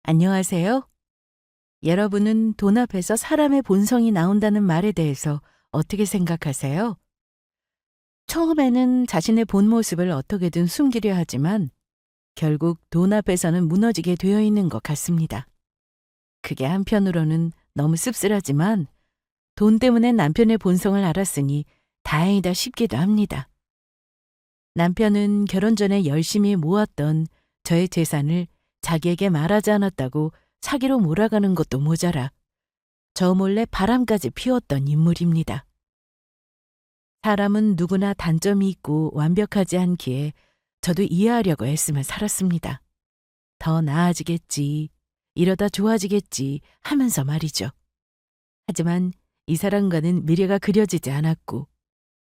안녕하세요. 여러분은 돈 앞에서 사람의 본성이 나온다는 말에 대해서 어떻게 생각하세요? 처음에는 자신의 본 모습을 어떻게든 숨기려 하지만 결국 돈 앞에서는 무너지게 되어 있는 것 같습니다. 그게 한편으로는 너무 씁쓸하지만 돈 때문에 남편의 본성을 알았으니 다행이다 싶기도 합니다. 남편은 결혼 전에 열심히 모았던 저의 재산을 자기에게 말하지 않았다고 사기로 몰아가는 것도 모자라 저 몰래 바람까지 피웠던 인물입니다. 사람은 누구나 단점이 있고 완벽하지 않기에 저도 이해하려고 애쓰며 살았습니다. 더 나아지겠지, 이러다 좋아지겠지 하면서 말이죠. 하지만 이 사람과는 미래가 그려지지 않았고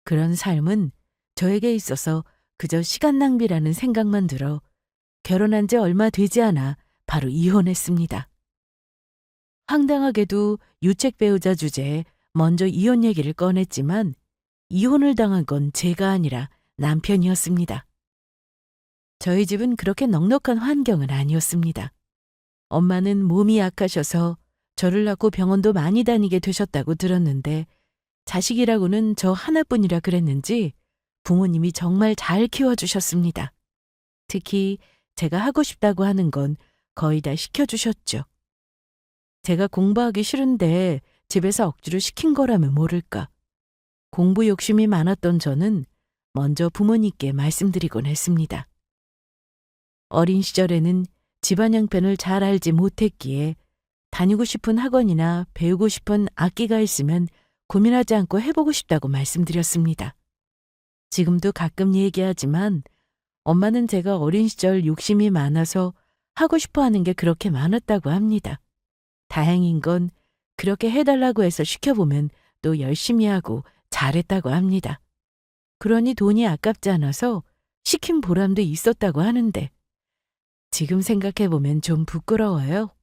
그런 삶은 저에게 있어서 그저 시간 낭비라는 생각만 들어 결혼한 지 얼마 되지 않아 바로 이혼했습니다. 황당하게도 유책 배우자 주제에 먼저 이혼 얘기를 꺼냈지만 이혼을 당한 건 제가 아니라 남편이었습니다. 저희 집은 그렇게 넉넉한 환경은 아니었습니다. 엄마는 몸이 약하셔서 저를 낳고 병원도 많이 다니게 되셨다고 들었는데 자식이라고는 저 하나뿐이라 그랬는지 부모님이 정말 잘 키워주셨습니다. 특히 제가 하고 싶다고 하는 건 거의 다 시켜주셨죠. 제가 공부하기 싫은데 집에서 억지로 시킨 거라면 모를까. 공부 욕심이 많았던 저는 먼저 부모님께 말씀드리곤 했습니다. 어린 시절에는 집안 형편을 잘 알지 못했기에 다니고 싶은 학원이나 배우고 싶은 악기가 있으면 고민하지 않고 해보고 싶다고 말씀드렸습니다. 지금도 가끔 얘기하지만 엄마는 제가 어린 시절 욕심이 많아서 하고 싶어 하는 게 그렇게 많았다고 합니다. 다행인 건 그렇게 해달라고 해서 시켜보면 또 열심히 하고 잘했다고 합니다. 그러니 돈이 아깝지 않아서 시킨 보람도 있었다고 하는데 지금 생각해보면 좀 부끄러워요.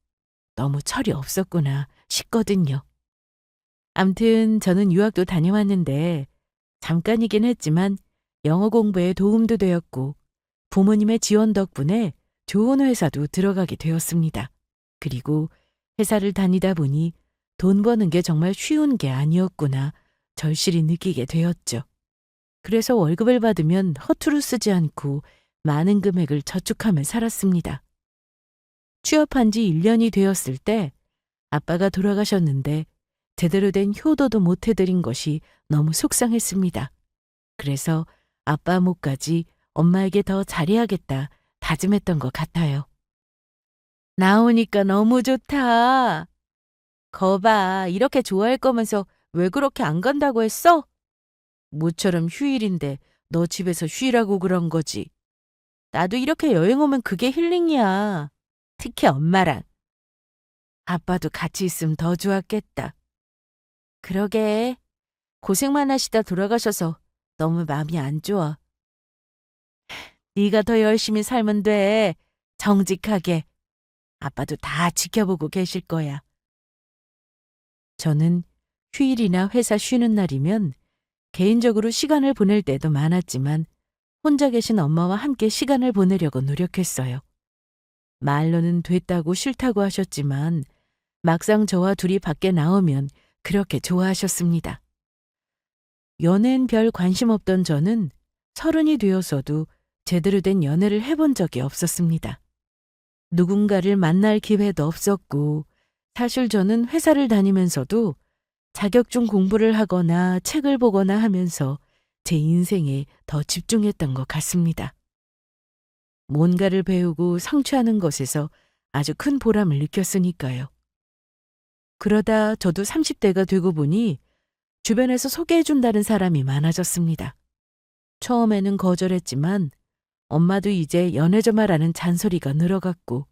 너무 철이 없었구나 싶거든요. 암튼 저는 유학도 다녀왔는데 잠깐이긴 했지만 영어 공부에 도움도 되었고 부모님의 지원 덕분에 좋은 회사도 들어가게 되었습니다. 그리고 회사를 다니다 보니 돈 버는 게 정말 쉬운 게 아니었구나 절실히 느끼게 되었죠. 그래서 월급을 받으면 허투루 쓰지 않고 많은 금액을 저축하며 살았습니다. 취업한 지 1년이 되었을 때 아빠가 돌아가셨는데 제대로 된 효도도 못 해드린 것이 너무 속상했습니다. 그래서 아빠 몫까지 엄마에게 더 잘해야겠다 다짐했던 것 같아요. 나오니까 너무 좋다. 거봐, 이렇게 좋아할 거면서 왜 그렇게 안 간다고 했어? 모처럼 휴일인데 너 집에서 쉬라고 그런 거지. 나도 이렇게 여행 오면 그게 힐링이야. 특히 엄마랑. 아빠도 같이 있으면 더 좋았겠다. 그러게. 고생만 하시다 돌아가셔서 너무 마음이 안 좋아. 네가 더 열심히 살면 돼. 정직하게. 아빠도 다 지켜보고 계실 거야. 저는 휴일이나 회사 쉬는 날이면 개인적으로 시간을 보낼 때도 많았지만 혼자 계신 엄마와 함께 시간을 보내려고 노력했어요. 말로는 됐다고 싫다고 하셨지만 막상 저와 둘이 밖에 나오면 그렇게 좋아하셨습니다. 연애엔 별 관심 없던 저는 30이 되어서도 제대로 된 연애를 해본 적이 없었습니다. 누군가를 만날 기회도 없었고 사실 저는 회사를 다니면서도 자격증 공부를 하거나 책을 보거나 하면서 제 인생에 더 집중했던 것 같습니다. 뭔가를 배우고 성취하는 것에서 아주 큰 보람을 느꼈으니까요. 그러다 저도 30대가 되고 보니 주변에서 소개해준다는 사람이 많아졌습니다. 처음에는 거절했지만 엄마도 이제 연애 좀 하라는 잔소리가 늘어갔고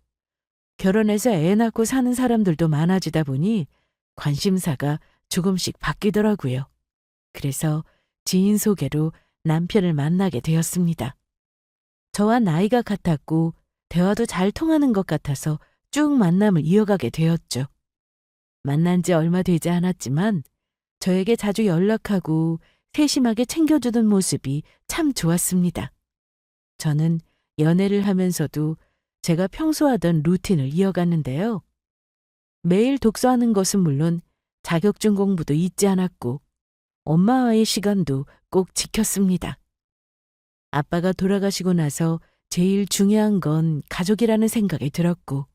결혼해서 애 낳고 사는 사람들도 많아지다 보니 관심사가 조금씩 바뀌더라고요. 그래서 지인 소개로 남편을 만나게 되었습니다. 저와 나이가 같았고 대화도 잘 통하는 것 같아서 쭉 만남을 이어가게 되었죠. 만난 지 얼마 되지 않았지만 저에게 자주 연락하고 세심하게 챙겨주던 모습이 참 좋았습니다. 저는 연애를 하면서도 제가 평소 하던 루틴을 이어갔는데요. 매일 독서하는 것은 물론 자격증 공부도 잊지 않았고 엄마와의 시간도 꼭 지켰습니다. 아빠가 돌아가시고 나서 제일 중요한 건 가족이라는 생각이 들었고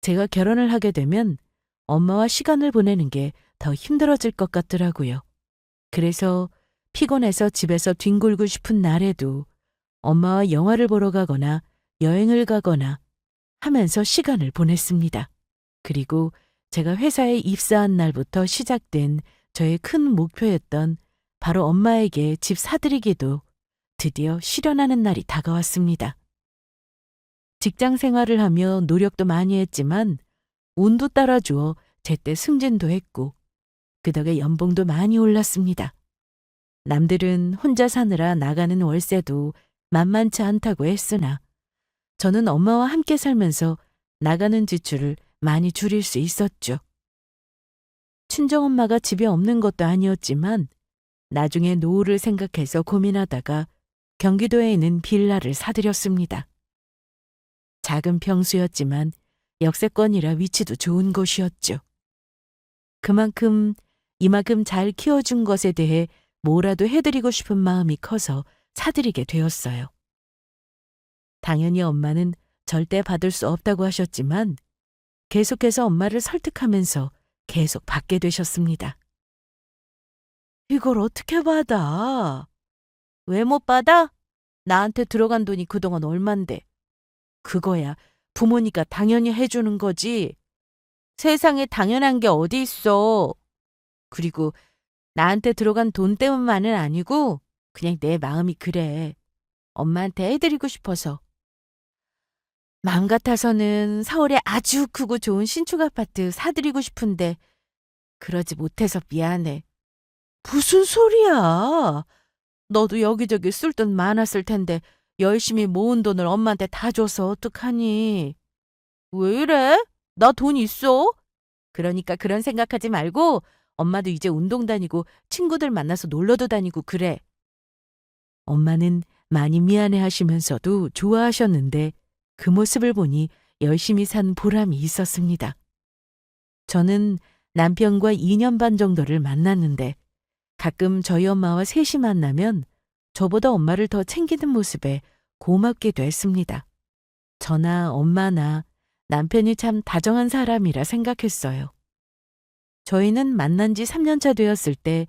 제가 결혼을 하게 되면 엄마와 시간을 보내는 게 더 힘들어질 것 같더라고요. 그래서 피곤해서 집에서 뒹굴고 싶은 날에도 엄마와 영화를 보러 가거나 여행을 가거나 하면서 시간을 보냈습니다. 그리고 제가 회사에 입사한 날부터 시작된 저의 큰 목표였던 바로 엄마에게 집 사드리기도 드디어 실현하는 날이 다가왔습니다. 직장 생활을 하며 노력도 많이 했지만 운도 따라주어 제때 승진도 했고 그 덕에 연봉도 많이 올랐습니다. 남들은 혼자 사느라 나가는 월세도 만만치 않다고 했으나 저는 엄마와 함께 살면서 나가는 지출을 많이 줄일 수 있었죠. 친정엄마가 집에 없는 것도 아니었지만 나중에 노후를 생각해서 고민하다가 경기도에 있는 빌라를 사들였습니다. 작은 평수였지만 역세권이라 위치도 좋은 곳이었죠. 그만큼 이만큼 잘 키워준 것에 대해 뭐라도 해드리고 싶은 마음이 커서 사드리게 되었어요. 당연히 엄마는 절대 받을 수 없다고 하셨지만 계속해서 엄마를 설득하면서 계속 받게 되셨습니다. 이걸 어떻게 받아? 왜 못 받아? 나한테 들어간 돈이 그동안 얼만데. 그거야 부모니까 당연히 해주는 거지. 세상에 당연한 게 어디 있어. 그리고 나한테 들어간 돈 때문만은 아니고 그냥 내 마음이 그래. 엄마한테 해드리고 싶어서. 마음 같아서는 서울에 아주 크고 좋은 신축 아파트 사드리고 싶은데 그러지 못해서 미안해. 무슨 소리야? 너도 여기저기 쓸 돈 많았을 텐데 열심히 모은 돈을 엄마한테 다 줘서 어떡하니? 왜 이래? 나 돈 있어. 그러니까 그런 생각하지 말고 엄마도 이제 운동 다니고 친구들 만나서 놀러도 다니고 그래. 엄마는 많이 미안해 하시면서도 좋아하셨는데 그 모습을 보니 열심히 산 보람이 있었습니다. 저는 남편과 2년 반 정도를 만났는데 가끔 저희 엄마와 셋이 만나면 저보다 엄마를 더 챙기는 모습에 고맙기도 했습니다. 저나 엄마나 남편이 참 다정한 사람이라 생각했어요. 저희는 만난 지 3년 차 되었을 때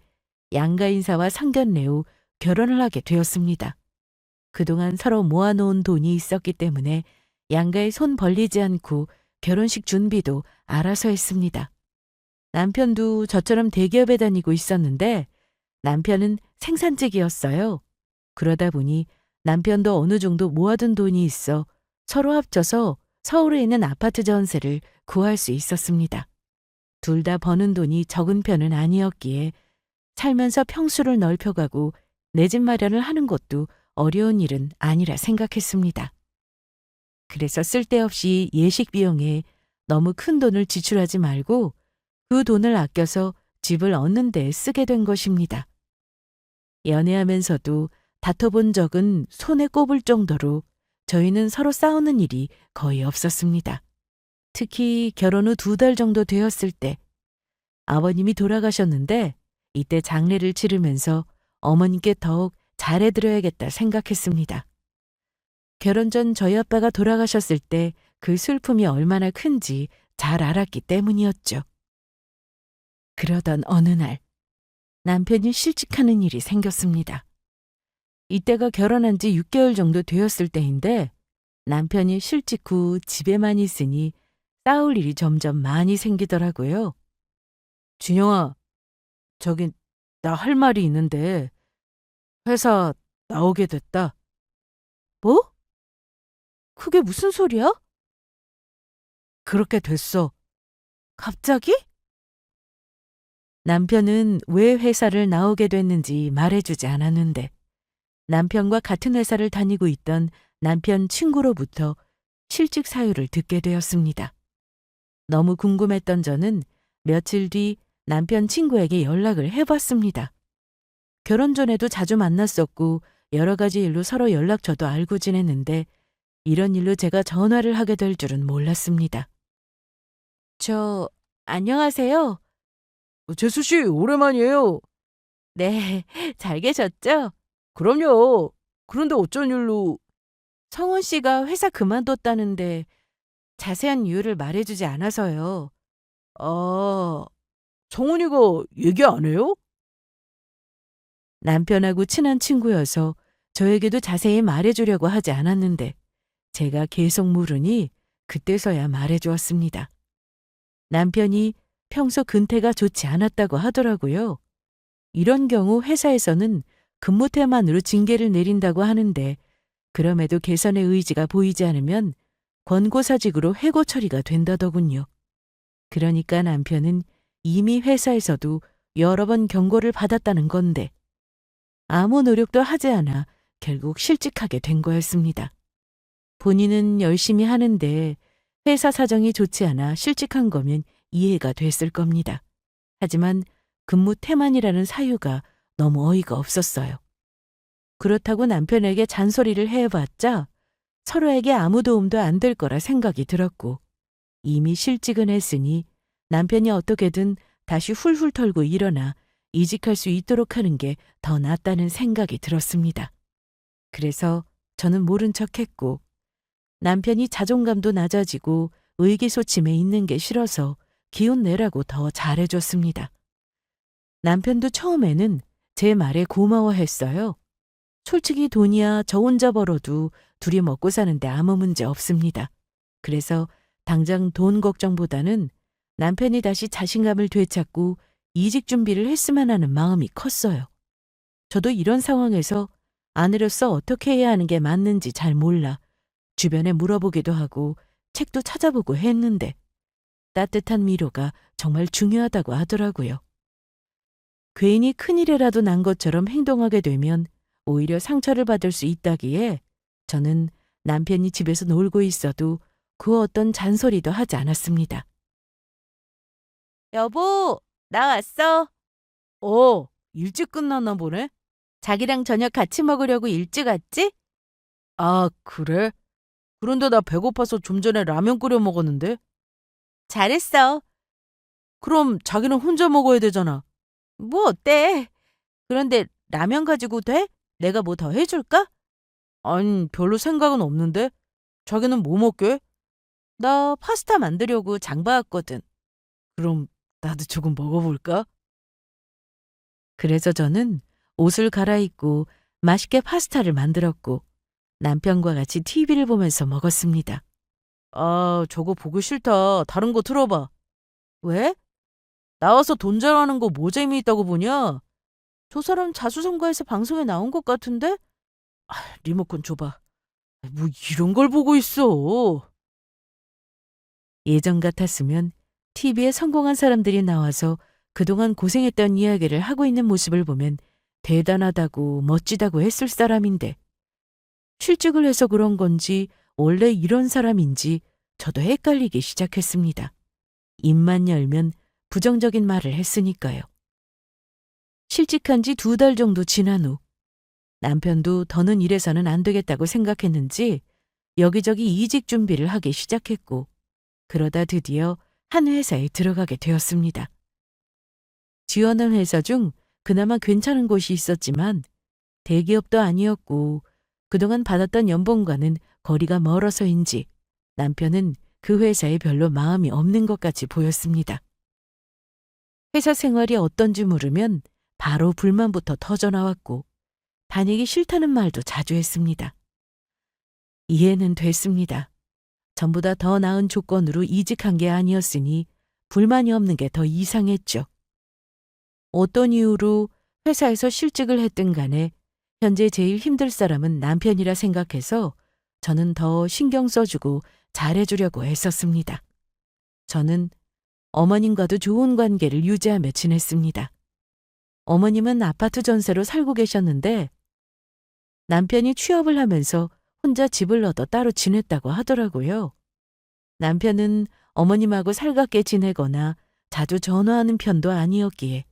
양가 인사와 상견례 후 결혼을 하게 되었습니다. 그동안 서로 모아놓은 돈이 있었기 때문에 양가에 손 벌리지 않고 결혼식 준비도 알아서 했습니다. 남편도 저처럼 대기업에 다니고 있었는데 남편은 생산직이었어요. 그러다 보니 남편도 어느 정도 모아둔 돈이 있어 서로 합쳐서 서울에 있는 아파트 전세를 구할 수 있었습니다. 둘 다 버는 돈이 적은 편은 아니었기에 살면서 평수를 넓혀가고 내 집 마련을 하는 것도 어려운 일은 아니라 생각했습니다. 그래서 쓸데없이 예식 비용에 너무 큰 돈을 지출하지 말고 그 돈을 아껴서 집을 얻는 데 쓰게 된 것입니다. 연애하면서도 다퉈본 적은 손에 꼽을 정도로 저희는 서로 싸우는 일이 거의 없었습니다. 특히 결혼 후 2달 정도 되었을 때 아버님이 돌아가셨는데 이때 장례를 치르면서 어머님께 더욱 잘해드려야겠다 생각했습니다. 결혼 전 저희 아빠가 돌아가셨을 때 그 슬픔이 얼마나 큰지 잘 알았기 때문이었죠. 그러던 어느 날 남편이 실직하는 일이 생겼습니다. 이때가 결혼한 지 6개월 정도 되었을 때인데 남편이 실직 후 집에만 있으니 싸울 일이 점점 많이 생기더라고요. 준영아, 저기 나 할 말이 있는데 회사 나오게 됐다. 뭐? 그게 무슨 소리야? 그렇게 됐어. 갑자기? 남편은 왜 회사를 나오게 됐는지 말해주지 않았는데 남편과 같은 회사를 다니고 있던 남편 친구로부터 실직 사유를 듣게 되었습니다. 너무 궁금했던 저는 며칠 뒤 남편 친구에게 연락을 해봤습니다. 결혼 전에도 자주 만났었고 여러 가지 일로 서로 연락처도 알고 지냈는데 이런 일로 제가 전화를 하게 될 줄은 몰랐습니다. 안녕하세요. 재수 씨, 오랜만이에요. 네, 잘 계셨죠? 그럼요. 그런데 어쩐 일로? 성훈 씨가 회사 그만뒀다는데 자세한 이유를 말해주지 않아서요. 아, 성훈이가 얘기 안 해요? 남편하고 친한 친구여서 저에게도 자세히 말해주려고 하지 않았는데 제가 계속 물으니 그때서야 말해주었습니다. 남편이 평소 근태가 좋지 않았다고 하더라고요. 이런 경우 회사에서는 근무 태만으로 징계를 내린다고 하는데 그럼에도 개선의 의지가 보이지 않으면 권고사직으로 해고 처리가 된다더군요. 그러니까 남편은 이미 회사에서도 여러 번 경고를 받았다는 건데 아무 노력도 하지 않아 결국 실직하게 된 거였습니다. 본인은 열심히 하는데 회사 사정이 좋지 않아 실직한 거면 이해가 됐을 겁니다. 하지만 근무 태만이라는 사유가 너무 어이가 없었어요. 그렇다고 남편에게 잔소리를 해봤자 서로에게 아무 도움도 안 될 거라 생각이 들었고 이미 실직은 했으니 남편이 어떻게든 다시 훌훌 털고 일어나 이직할 수 있도록 하는 게 더 낫다는 생각이 들었습니다. 그래서 저는 모른 척했고 남편이 자존감도 낮아지고 의기소침해 있는 게 싫어서 기운 내라고 더 잘해줬습니다. 남편도 처음에는 제 말에 고마워했어요. 솔직히 돈이야 저 혼자 벌어도 둘이 먹고 사는데 아무 문제 없습니다. 그래서 당장 돈 걱정보다는 남편이 다시 자신감을 되찾고 이직 준비를 했으면 하는 마음이 컸어요. 저도 이런 상황에서 아내로서 어떻게 해야 하는 게 맞는지 잘 몰라 주변에 물어보기도 하고 책도 찾아보고 했는데 따뜻한 위로가 정말 중요하다고 하더라고요. 괜히 큰일이라도 난 것처럼 행동하게 되면 오히려 상처를 받을 수 있다기에 저는 남편이 집에서 놀고 있어도 그 어떤 잔소리도 하지 않았습니다. 여보, 나 왔어. 일찍 끝났나 보네. 자기랑 저녁 같이 먹으려고 일찍 왔지? 아, 그래? 그런데 나 배고파서 좀 전에 라면 끓여 먹었는데? 잘했어. 그럼 자기는 혼자 먹어야 되잖아. 뭐 어때? 그런데 라면 가지고 돼? 내가 뭐 더 해줄까? 아니, 별로 생각은 없는데? 자기는 뭐 먹게? 나 파스타 만들려고 장봐왔거든. 그럼 나도 조금 먹어볼까? 그래서 저는 옷을 갈아입고 맛있게 파스타를 만들었고 남편과 같이 TV를 보면서 먹었습니다. 아, 저거 보기 싫다. 다른 거 틀어봐. 왜? 나와서 돈 자랑하는 거 뭐 재미있다고 보냐? 저 사람 자수성가해서 방송에 나온 것 같은데? 아, 리모컨 줘봐. 뭐 이런 걸 보고 있어. 예전 같았으면 TV에 성공한 사람들이 나와서 그동안 고생했던 이야기를 하고 있는 모습을 보면 대단하다고 멋지다고 했을 사람인데 실직을 해서 그런 건지 원래 이런 사람인지 저도 헷갈리기 시작했습니다. 입만 열면 부정적인 말을 했으니까요. 실직한 지 2달 정도 지난 후 남편도 더는 이래서는 안 되겠다고 생각했는지 여기저기 이직 준비를 하기 시작했고 그러다 드디어 한 회사에 들어가게 되었습니다. 지원한 회사 중 그나마 괜찮은 곳이 있었지만 대기업도 아니었고 그동안 받았던 연봉과는 거리가 멀어서인지 남편은 그 회사에 별로 마음이 없는 것 같이 보였습니다. 회사 생활이 어떤지 물으면 바로 불만부터 터져나왔고 다니기 싫다는 말도 자주 했습니다. 이해는 됐습니다. 전보다 더 나은 조건으로 이직한 게 아니었으니 불만이 없는 게 더 이상했죠. 어떤 이유로 회사에서 실직을 했든 간에 현재 제일 힘들 사람은 남편이라 생각해서 저는 더 신경 써주고 잘해주려고 애썼습니다. 저는 어머님과도 좋은 관계를 유지하며 지냈습니다. 어머님은 아파트 전세로 살고 계셨는데 남편이 취업을 하면서 혼자 집을 얻어 따로 지냈다고 하더라고요. 남편은 어머님하고 살갑게 지내거나 자주 전화하는 편도 아니었기에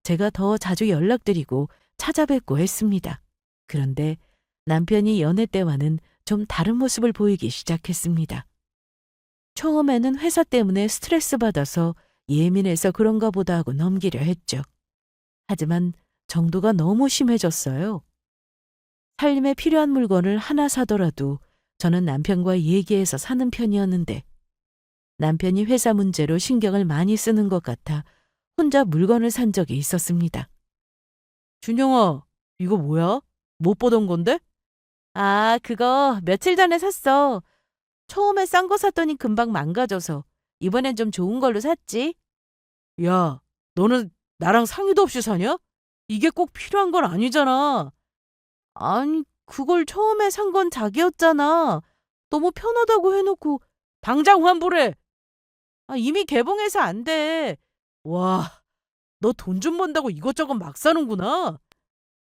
제가 더 자주 연락드리고 찾아뵙고 했습니다. 그런데 남편이 연애 때와는 좀 다른 모습을 보이기 시작했습니다. 처음에는 회사 때문에 스트레스 받아서 예민해서 그런가 보다 하고 넘기려 했죠. 하지만 정도가 너무 심해졌어요. 살림에 필요한 물건을 하나 사더라도 저는 남편과 얘기해서 사는 편이었는데 남편이 회사 문제로 신경을 많이 쓰는 것 같아 혼자 물건을 산 적이 있었습니다. 준영아, 이거 뭐야? 못 보던 건데? 아, 그거 며칠 전에 샀어. 처음에 싼 거 샀더니 금방 망가져서 이번엔 좀 좋은 걸로 샀지. 야, 너는 나랑 상의도 없이 사냐? 이게 꼭 필요한 건 아니잖아. 아니, 그걸 처음에 산 건 자기였잖아. 너무 편하다고 해놓고 당장 환불해. 아, 이미 개봉해서 안 돼. 와, 너 돈 좀 번다고 이것저것 막 사는구나.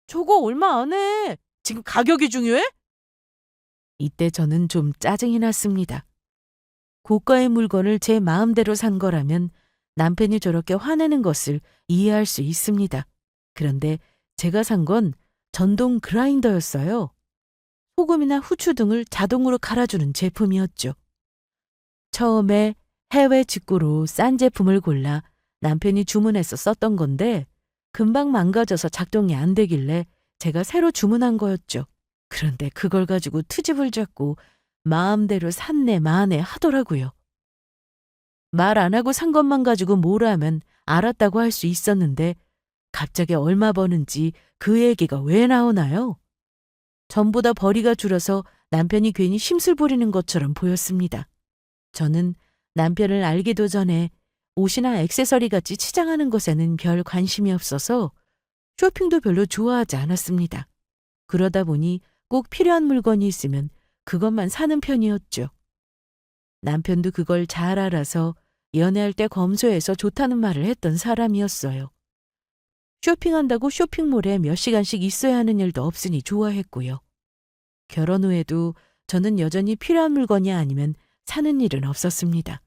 저거 얼마 안 해. 지금 가격이 중요해? 이때 저는 좀 짜증이 났습니다. 고가의 물건을 제 마음대로 산 거라면 남편이 저렇게 화내는 것을 이해할 수 있습니다. 그런데 제가 산 건 전동 그라인더였어요. 소금이나 후추 등을 자동으로 갈아주는 제품이었죠. 처음에 해외 직구로 싼 제품을 골라 남편이 주문해서 썼던 건데 금방 망가져서 작동이 안 되길래 제가 새로 주문한 거였죠. 그런데 그걸 가지고 트집을 잡고 마음대로 샀네 마네 하더라고요. 말 안 하고 산 것만 가지고 뭐라 하면 알았다고 할 수 있었는데 갑자기 얼마 버는지 그 얘기가 왜 나오나요? 전보다 벌이가 줄어서 남편이 괜히 심술 부리는 것처럼 보였습니다. 저는 남편을 알기도 전에 옷이나 액세서리 같이 치장하는 것에는 별 관심이 없어서 쇼핑도 별로 좋아하지 않았습니다. 그러다 보니 꼭 필요한 물건이 있으면 그것만 사는 편이었죠. 남편도 그걸 잘 알아서 연애할 때 검소해서 좋다는 말을 했던 사람이었어요. 쇼핑한다고 쇼핑몰에 몇 시간씩 있어야 하는 일도 없으니 좋아했고요. 결혼 후에도 저는 여전히 필요한 물건이 아니면 사는 일은 없었습니다.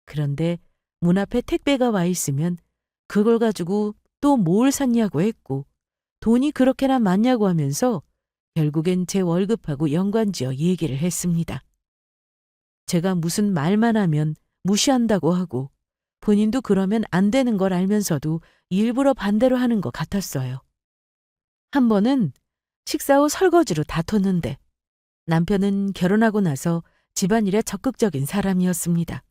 그런데 문 앞에 택배가 와 있으면 그걸 가지고 또 뭘 샀냐고 했고 돈이 그렇게나 많냐고 하면서 결국엔 제 월급하고 연관지어 얘기를 했습니다. 제가 무슨 말만 하면 무시한다고 하고 본인도 그러면 안 되는 걸 알면서도 일부러 반대로 하는 것 같았어요. 한 번은 식사 후 설거지로 다퉜는데 남편은 결혼하고 나서 집안일에 적극적인 사람이었습니다.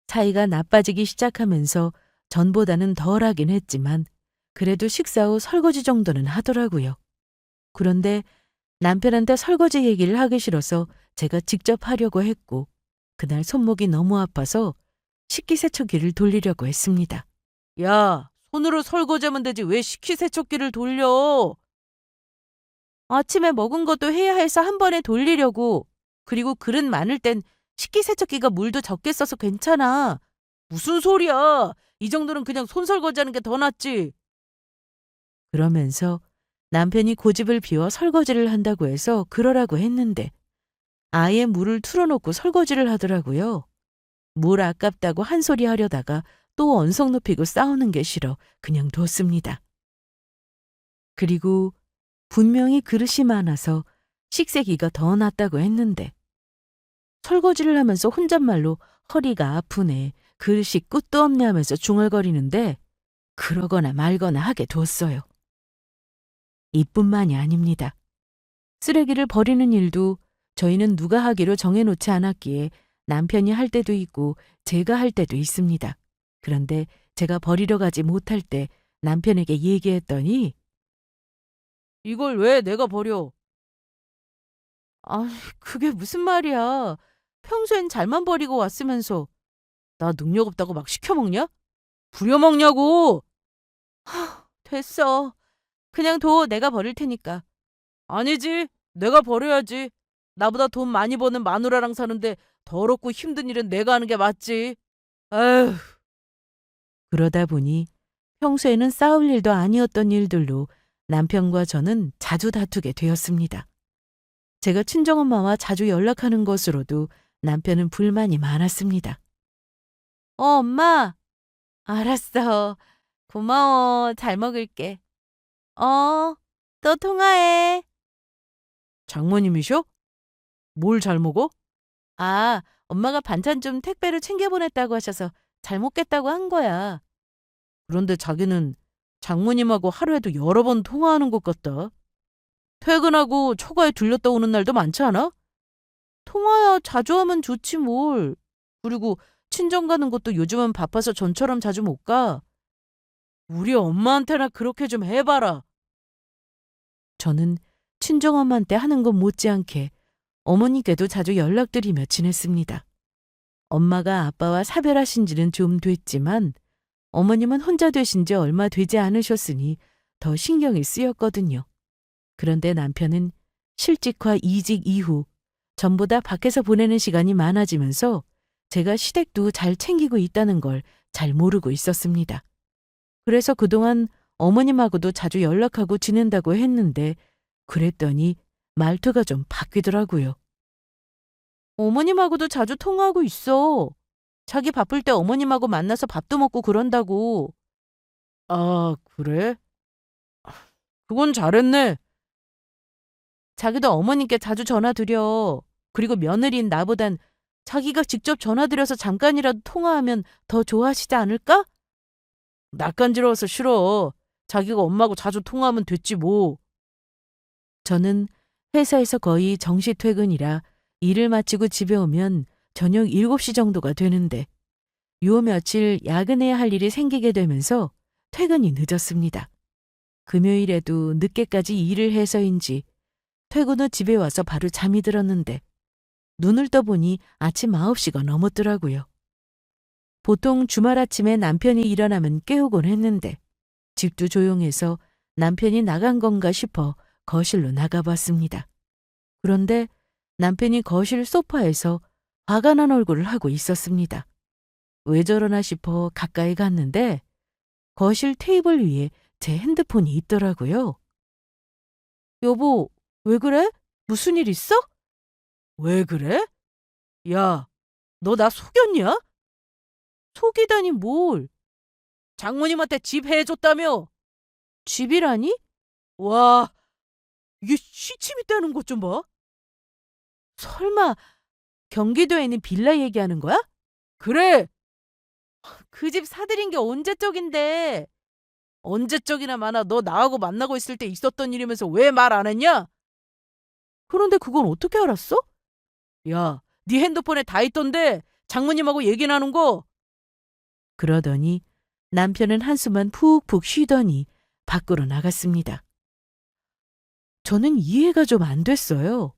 사이가 나빠지기 시작하면서 전보다는 덜하긴 했지만 그래도 식사 후 설거지 정도는 하더라고요. 그런데 남편한테 설거지 얘기를 하기 싫어서 제가 직접 하려고 했고 그날 손목이 너무 아파서 식기세척기를 돌리려고 했습니다. 야, 손으로 설거지하면 되지 왜 식기세척기를 돌려? 아침에 먹은 것도 해야 해서 한 번에 돌리려고. 그리고 그릇 많을 땐 식기세척기가 물도 적게 써서 괜찮아. 무슨 소리야. 이 정도는 그냥 손설거지하는 게 더 낫지. 그러면서 남편이 고집을 피워 설거지를 한다고 해서 그러라고 했는데 아예 물을 틀어놓고 설거지를 하더라고요. 물 아깝다고 한 소리 하려다가 또 언성 높이고 싸우는 게 싫어 그냥 뒀습니다. 그리고 분명히 그릇이 많아서 식세기가 더 낫다고 했는데 설거지를 하면서 혼잣말로 허리가 아프네, 그릇이 끝도 없네 하면서 중얼거리는데 그러거나 말거나 하게 뒀어요. 이뿐만이 아닙니다. 쓰레기를 버리는 일도 저희는 누가 하기로 정해놓지 않았기에 남편이 할 때도 있고 제가 할 때도 있습니다. 그런데 제가 버리러 가지 못할 때 남편에게 얘기했더니 이걸 왜 내가 버려? 아, 그게 무슨 말이야. 평소엔 잘만 버리고 왔으면서 나 능력 없다고 막 시켜먹냐? 부려먹냐고! 됐어. 그냥 둬 내가 버릴 테니까. 아니지. 내가 버려야지. 나보다 돈 많이 버는 마누라랑 사는데 더럽고 힘든 일은 내가 하는 게 맞지. 에휴. 그러다 보니 평소에는 싸울 일도 아니었던 일들로 남편과 저는 자주 다투게 되었습니다. 제가 친정엄마와 자주 연락하는 것으로도 남편은 불만이 많았습니다. 엄마. 알았어. 고마워. 잘 먹을게. 또 통화해. 장모님이셔? 뭘 잘 먹어? 아, 엄마가 반찬 좀 택배로 챙겨보냈다고 하셔서 잘 먹겠다고 한 거야. 그런데 자기는 장모님하고 하루에도 여러 번 통화하는 것 같다. 퇴근하고 처가에 들렸다 오는 날도 많지 않아? 통화야 자주 하면 좋지 뭘. 그리고 친정 가는 것도 요즘은 바빠서 전처럼 자주 못 가. 우리 엄마한테나 그렇게 좀 해봐라. 저는 친정엄마한테 하는 것 못지않게 어머니께도 자주 연락드리며 지냈습니다. 엄마가 아빠와 사별하신 지는 좀 됐지만 어머님은 혼자 되신 지 얼마 되지 않으셨으니 더 신경이 쓰였거든요. 그런데 남편은 실직과 이직 이후 전보다 밖에서 보내는 시간이 많아지면서 제가 시댁도 잘 챙기고 있다는 걸 잘 모르고 있었습니다. 그래서 그동안 어머님하고도 자주 연락하고 지낸다고 했는데 그랬더니 말투가 좀 바뀌더라고요. 어머님하고도 자주 통화하고 있어. 자기 바쁠 때 어머님하고 만나서 밥도 먹고 그런다고. 아, 그래? 그건 잘했네. 자기도 어머님께 자주 전화드려. 그리고 며느리인 나보단 자기가 직접 전화드려서 잠깐이라도 통화하면 더 좋아하시지 않을까? 낯간지러워서 싫어. 자기가 엄마하고 자주 통화하면 됐지 뭐. 저는 회사에서 거의 정시 퇴근이라 일을 마치고 집에 오면 저녁 7시 정도가 되는데 요 며칠 야근해야 할 일이 생기게 되면서 퇴근이 늦었습니다. 금요일에도 늦게까지 일을 해서인지 퇴근 후 집에 와서 바로 잠이 들었는데 눈을 떠보니 아침 9시가 넘었더라고요. 보통 주말 아침에 남편이 일어나면 깨우곤 했는데 집도 조용해서 남편이 나간 건가 싶어 거실로 나가봤습니다. 그런데 남편이 거실 소파에서 화가 난 얼굴을 하고 있었습니다. 왜 저러나 싶어 가까이 갔는데 거실 테이블 위에 제 핸드폰이 있더라고요. 여보, 왜 그래? 무슨 일 있어? 왜 그래? 야, 너 나 속였냐? 속이다니 뭘? 장모님한테 집 해줬다며? 집이라니? 와, 이게 시집 있다는 것 좀 봐. 설마 경기도에 있는 빌라 얘기하는 거야? 그래, 그 집 사들인 게 언제적인데. 언제적이나 많아 너 나하고 만나고 있을 때 있었던 일이면서 왜 말 안 했냐? 그런데 그건 어떻게 알았어? 야, 네 핸드폰에 다 있던데 장모님하고 얘기 나눈 거. 그러더니 남편은 한숨만 푹푹 쉬더니 밖으로 나갔습니다. 저는 이해가 좀 안 됐어요.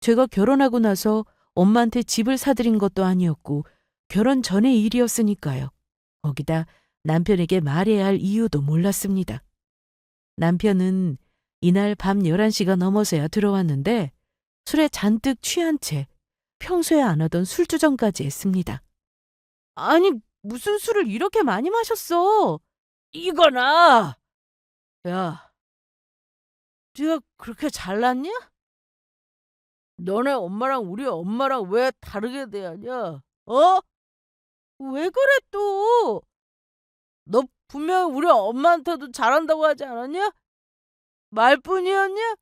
제가 결혼하고 나서 엄마한테 집을 사들인 것도 아니었고 결혼 전의 일이었으니까요. 거기다 남편에게 말해야 할 이유도 몰랐습니다. 남편은 이날 밤 11시가 넘어서야 들어왔는데 술에 잔뜩 취한 채 평소에 안 하던 술주정까지 했습니다. 아니, 무슨 술을 이렇게 많이 마셨어? 이거나! 야, 네가 그렇게 잘났냐? 너네 엄마랑 우리 엄마랑 왜 다르게 대하냐? 어? 왜 그래 또? 너 분명 우리 엄마한테도 잘한다고 하지 않았냐? 말뿐이었냐?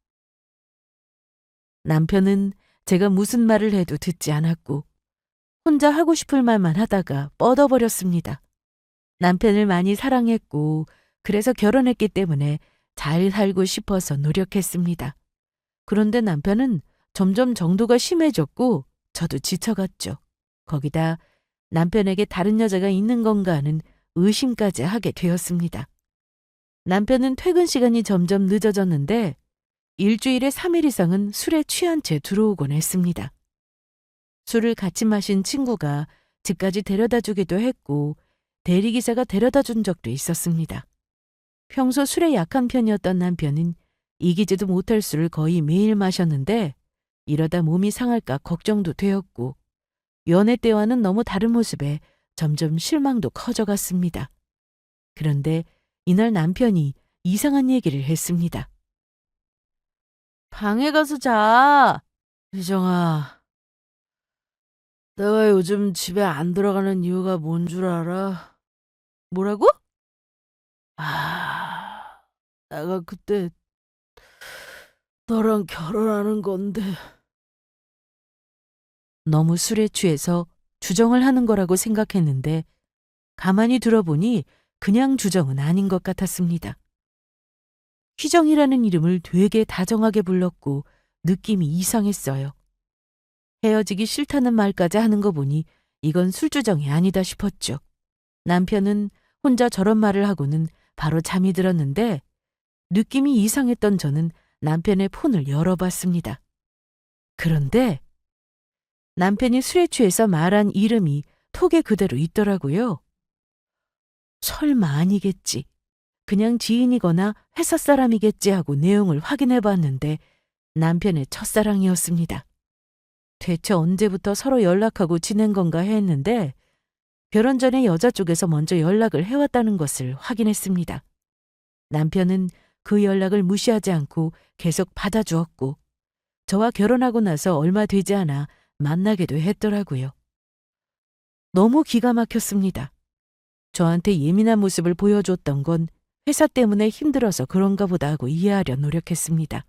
남편은 제가 무슨 말을 해도 듣지 않았고 혼자 하고 싶을 말만 하다가 뻗어버렸습니다. 남편을 많이 사랑했고 그래서 결혼했기 때문에 잘 살고 싶어서 노력했습니다. 그런데 남편은 점점 정도가 심해졌고 저도 지쳐갔죠. 거기다 남편에게 다른 여자가 있는 건가 하는 의심까지 하게 되었습니다. 남편은 퇴근 시간이 점점 늦어졌는데 일주일에 3일 이상은 술에 취한 채 들어오곤 했습니다. 술을 같이 마신 친구가 집까지 데려다 주기도 했고 대리기사가 데려다 준 적도 있었습니다. 평소 술에 약한 편이었던 남편은 이기지도 못할 술을 거의 매일 마셨는데 이러다 몸이 상할까 걱정도 되었고 연애 때와는 너무 다른 모습에 점점 실망도 커져갔습니다. 그런데 이날 남편이 이상한 얘기를 했습니다. 방에 가서 자. 희정아, 내가 요즘 집에 안 들어가는 이유가 뭔 줄 알아? 뭐라고? 아, 내가 그때 너랑 결혼하는 건데 너무 술에 취해서 주정을 하는 거라고 생각했는데 가만히 들어보니 그냥 주정은 아닌 것 같았습니다. 휘정이라는 이름을 되게 다정하게 불렀고 느낌이 이상했어요. 헤어지기 싫다는 말까지 하는 거 보니 이건 술주정이 아니다 싶었죠. 남편은 혼자 저런 말을 하고는 바로 잠이 들었는데 느낌이 이상했던 저는 남편의 폰을 열어봤습니다. 그런데 남편이 술에 취해서 말한 이름이 톡에 그대로 있더라고요. 설마 아니겠지. 그냥 지인이거나 회사 사람이겠지 하고 내용을 확인해 봤는데 남편의 첫사랑이었습니다. 대체 언제부터 서로 연락하고 지낸 건가 했는데 결혼 전에 여자 쪽에서 먼저 연락을 해왔다는 것을 확인했습니다. 남편은 그 연락을 무시하지 않고 계속 받아주었고 저와 결혼하고 나서 얼마 되지 않아 만나기도 했더라고요. 너무 기가 막혔습니다. 저한테 예민한 모습을 보여줬던 건 회사 때문에 힘들어서 그런가 보다 하고 이해하려 노력했습니다.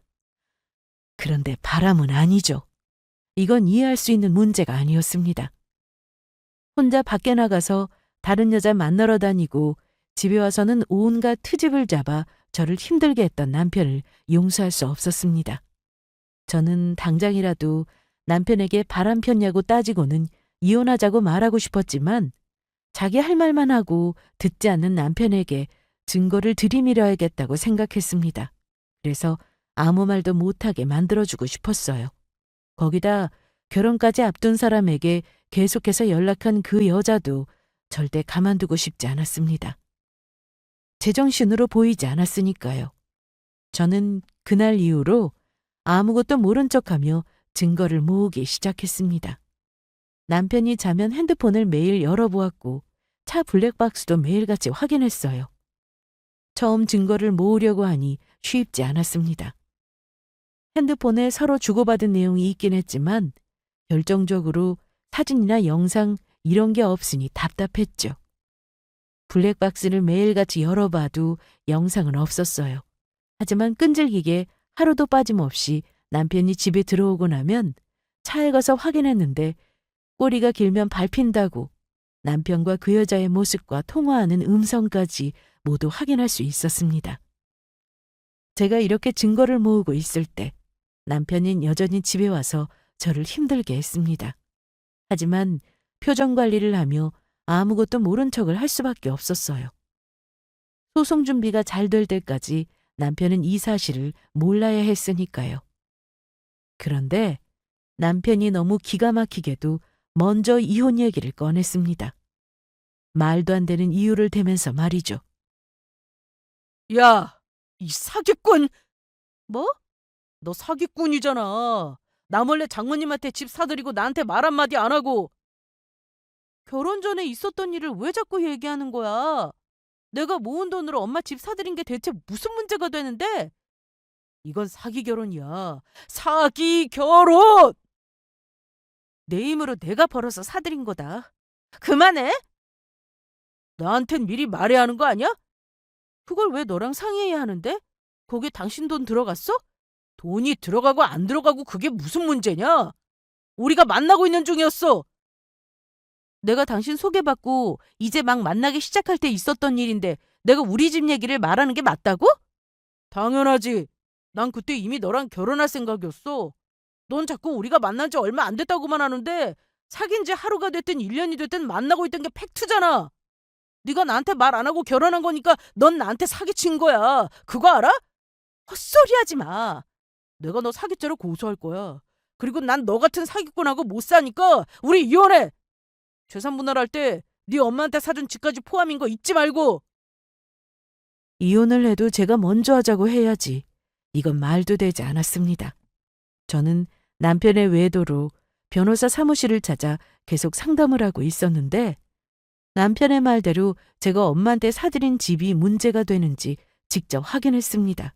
그런데 바람은 아니죠. 이건 이해할 수 있는 문제가 아니었습니다. 혼자 밖에 나가서 다른 여자 만나러 다니고 집에 와서는 온갖 트집을 잡아 저를 힘들게 했던 남편을 용서할 수 없었습니다. 저는 당장이라도 남편에게 바람 폈냐고 따지고는 이혼하자고 말하고 싶었지만 자기 할 말만 하고 듣지 않는 남편에게 증거를 들이밀어야겠다고 생각했습니다. 그래서 아무 말도 못하게 만들어주고 싶었어요. 거기다 결혼까지 앞둔 사람에게 계속해서 연락한 그 여자도 절대 가만두고 싶지 않았습니다. 제정신으로 보이지 않았으니까요. 저는 그날 이후로 아무것도 모른 척하며 증거를 모으기 시작했습니다. 남편이 자면 핸드폰을 매일 열어보았고 차 블랙박스도 매일같이 확인했어요. 처음 증거를 모으려고 하니 쉽지 않았습니다. 핸드폰에 서로 주고받은 내용이 있긴 했지만 결정적으로 사진이나 영상 이런 게 없으니 답답했죠. 블랙박스를 매일같이 열어봐도 영상은 없었어요. 하지만 끈질기게 하루도 빠짐없이 남편이 집에 들어오고 나면 차에 가서 확인했는데 꼬리가 길면 밟힌다고 남편과 그 여자의 모습과 통화하는 음성까지 모두 확인할 수 있었습니다. 제가 이렇게 증거를 모으고 있을 때 남편은 여전히 집에 와서 저를 힘들게 했습니다. 하지만 표정 관리를 하며 아무것도 모른 척을 할 수밖에 없었어요. 소송 준비가 잘 될 때까지 남편은 이 사실을 몰라야 했으니까요. 그런데 남편이 너무 기가 막히게도 먼저 이혼 얘기를 꺼냈습니다. 말도 안 되는 이유를 대면서 말이죠. 야, 이 사기꾼! 뭐? 너 사기꾼이잖아. 나 몰래 장모님한테 집 사드리고 나한테 말 한마디 안 하고. 결혼 전에 있었던 일을 왜 자꾸 얘기하는 거야? 내가 모은 돈으로 엄마 집 사드린 게 대체 무슨 문제가 되는데? 이건 사기 결혼이야. 사기 결혼! 내 힘으로 내가 벌어서 사드린 거다. 그만해? 나한텐 미리 말해야 하는 거 아니야? 그걸 왜 너랑 상의해야 하는데? 거기에 당신 돈 들어갔어? 돈이 들어가고 안 들어가고 그게 무슨 문제냐? 우리가 만나고 있는 중이었어. 내가 당신 소개받고 이제 막 만나기 시작할 때 있었던 일인데 내가 우리 집 얘기를 말하는 게 맞다고? 당연하지. 난 그때 이미 너랑 결혼할 생각이었어. 넌 자꾸 우리가 만난 지 얼마 안 됐다고만 하는데 사귄 지 하루가 됐든 1년이 됐든 만나고 있던 게 팩트잖아. 네가 나한테 말 안 하고 결혼한 거니까 넌 나한테 사기친 거야. 그거 알아? 헛소리 하지 마. 내가 너 사기죄로 고소할 거야. 그리고 난 너 같은 사기꾼하고 못 사니까 우리 이혼해. 재산 분할할 때 네 엄마한테 사준 집까지 포함인 거 잊지 말고. 이혼을 해도 제가 먼저 하자고 해야지. 이건 말도 되지 않았습니다. 저는 남편의 외도로 변호사 사무실을 찾아 계속 상담을 하고 있었는데 남편의 말대로 제가 엄마한테 사드린 집이 문제가 되는지 직접 확인했습니다.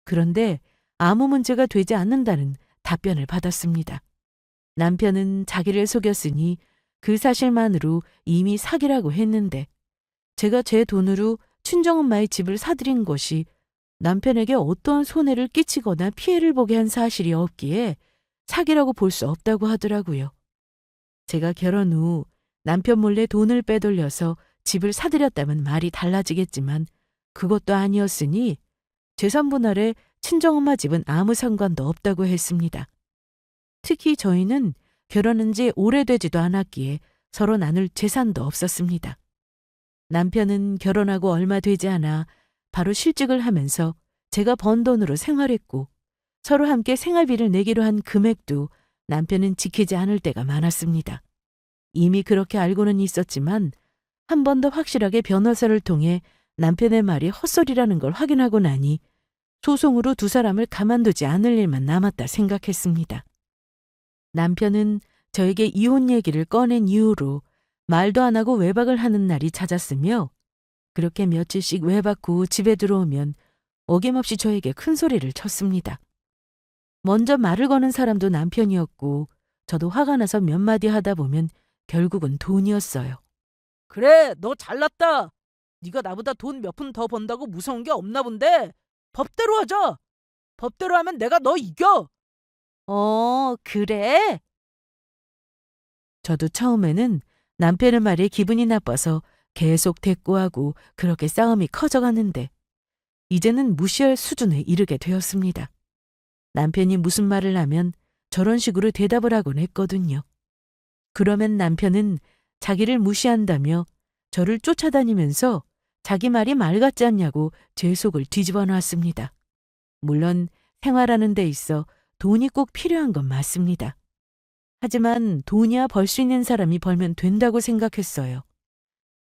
그런데 아무 문제가 되지 않는다는 답변을 받았습니다. 남편은 자기를 속였으니 그 사실만으로 이미 사기라고 했는데 제가 제 돈으로 친정엄마의 집을 사들인 것이 남편에게 어떠한 손해를 끼치거나 피해를 보게 한 사실이 없기에 사기라고 볼 수 없다고 하더라고요. 제가 결혼 후 남편 몰래 돈을 빼돌려서 집을 사들였다면 말이 달라지겠지만 그것도 아니었으니 재산 분할에 친정엄마 집은 아무 상관도 없다고 했습니다. 특히 저희는 결혼한 지 오래되지도 않았기에 서로 나눌 재산도 없었습니다. 남편은 결혼하고 얼마 되지 않아 바로 실직을 하면서 제가 번 돈으로 생활했고 서로 함께 생활비를 내기로 한 금액도 남편은 지키지 않을 때가 많았습니다. 이미 그렇게 알고는 있었지만 한 번 더 확실하게 변호사를 통해 남편의 말이 헛소리라는 걸 확인하고 나니 소송으로 두 사람을 가만두지 않을 일만 남았다 생각했습니다. 남편은 저에게 이혼 얘기를 꺼낸 이후로 말도 안 하고 외박을 하는 날이 잦았으며 그렇게 며칠씩 외박 후 집에 들어오면 어김없이 저에게 큰 소리를 쳤습니다. 먼저 말을 거는 사람도 남편이었고 저도 화가 나서 몇 마디 하다 보면 결국은 돈이었어요. 그래, 너 잘났다. 네가 나보다 돈 몇 푼 더 번다고 무서운 게 없나 본데 법대로 하자. 법대로 하면 내가 너 이겨. 그래? 저도 처음에는 남편의 말에 기분이 나빠서 계속 대꾸하고 그렇게 싸움이 커져가는데 이제는 무시할 수준에 이르게 되었습니다. 남편이 무슨 말을 하면 저런 식으로 대답을 하곤 했거든요. 그러면 남편은 자기를 무시한다며 저를 쫓아다니면서 자기 말이 말 같지 않냐고 제 속을 뒤집어 놨습니다. 물론 생활하는 데 있어 돈이 꼭 필요한 건 맞습니다. 하지만 돈이야 벌 수 있는 사람이 벌면 된다고 생각했어요.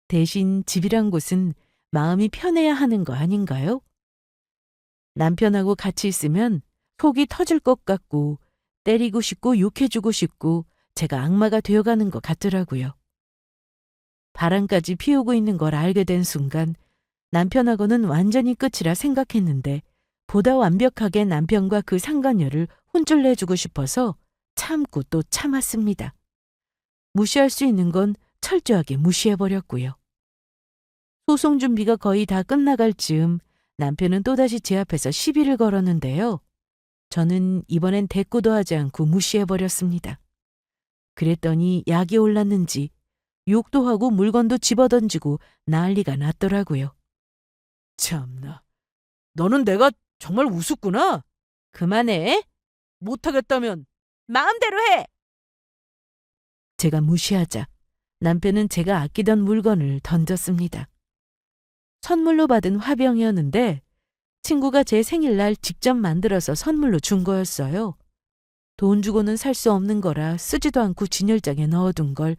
대신 집이란 곳은 마음이 편해야 하는 거 아닌가요? 남편하고 같이 있으면 속이 터질 것 같고 때리고 싶고 욕해주고 싶고 제가 악마가 되어가는 것 같더라고요. 바람까지 피우고 있는 걸 알게 된 순간 남편하고는 완전히 끝이라 생각했는데 보다 완벽하게 남편과 그 상간녀를 혼쭐 내주고 싶어서 참고 또 참았습니다. 무시할 수 있는 건 철저하게 무시해버렸고요. 소송 준비가 거의 다 끝나갈 즈음 남편은 또다시 제 앞에서 시비를 걸었는데요. 저는 이번엔 대꾸도 하지 않고 무시해버렸습니다. 그랬더니 약이 올랐는지 욕도 하고 물건도 집어던지고 난리가 났더라고요. 참나. 너는 내가 정말 우습구나. 그만해. 못하겠다면 마음대로 해. 제가 무시하자 남편은 제가 아끼던 물건을 던졌습니다. 선물로 받은 화병이었는데 친구가 제 생일날 직접 만들어서 선물로 준 거였어요. 돈 주고는 살 수 없는 거라 쓰지도 않고 진열장에 넣어둔 걸